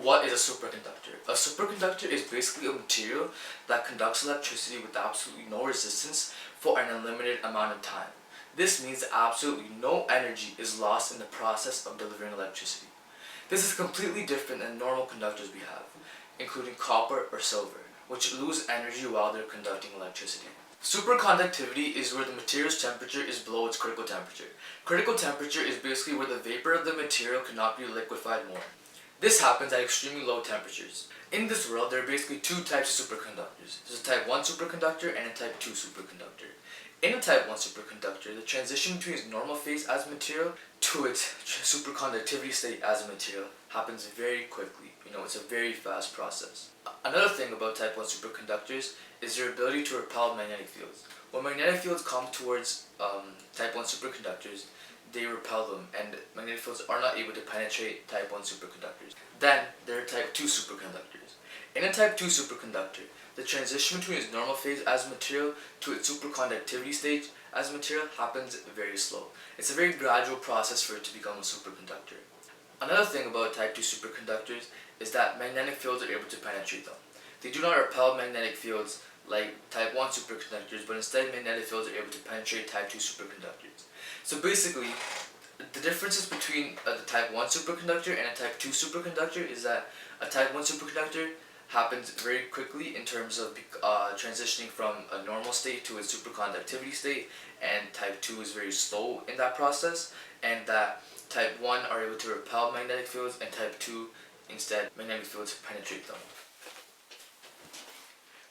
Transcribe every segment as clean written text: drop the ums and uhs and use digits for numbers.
What is a superconductor? A superconductor is basically a material that conducts electricity with absolutely no resistance for an unlimited amount of time. This means that absolutely no energy is lost in the process of delivering electricity. This is completely different than normal conductors we have, including copper or silver, which lose energy while they're conducting electricity. Superconductivity is where the material's temperature is below its critical temperature. Critical temperature is basically where the vapor of the material cannot be liquefied more. This happens at extremely low temperatures. In this world, there are basically two types of superconductors. There's a type 1 superconductor and a type 2 superconductor. In a type 1 superconductor, the transition between its normal phase as a material to its superconductivity state as a material happens very quickly. It's a very fast process. Another thing about type 1 superconductors is their ability to repel magnetic fields. When magnetic fields come towards type 1 superconductors, they repel them, and magnetic fields are not able to penetrate type 1 superconductors. Then there are type 2 superconductors. In a type 2 superconductor, the transition between its normal phase as a material to its superconductivity stage as a material happens very slow. It's a very gradual process for it to become a superconductor. Another thing about type 2 superconductors is that magnetic fields are able to penetrate them. They do not repel magnetic fields like type 1 superconductors, but instead magnetic fields are able to penetrate type 2 superconductors. So basically, the differences between the type 1 superconductor and a type 2 superconductor is that a type 1 superconductor happens very quickly in terms of transitioning from a normal state to a superconductivity state, and type 2 is very slow in that process, and that type 1 are able to repel magnetic fields, and type 2 instead magnetic fields penetrate them.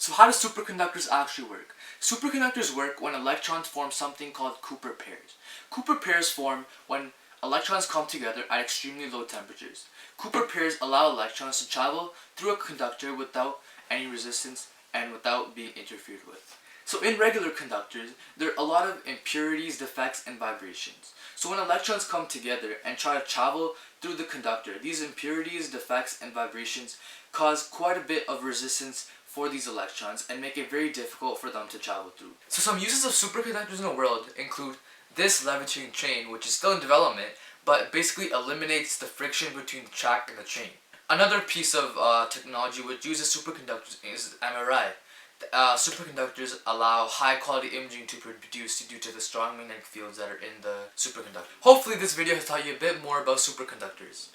So how do superconductors actually work? Superconductors work when electrons form something called Cooper pairs. Cooper pairs form when electrons come together at extremely low temperatures. Cooper pairs allow electrons to travel through a conductor without any resistance and without being interfered with. So in regular conductors, there are a lot of impurities, defects, and vibrations. So when electrons come together and try to travel through the conductor, these impurities, defects, and vibrations cause quite a bit of resistance for these electrons and make it very difficult for them to travel through. So some uses of superconductors in the world include this levitating train, which is still in development, but basically eliminates the friction between the track and the train. Another piece of technology which uses superconductors is MRI. Superconductors allow high quality imaging to be produced due to the strong magnetic fields that are in the superconductor. Hopefully this video has taught you a bit more about superconductors.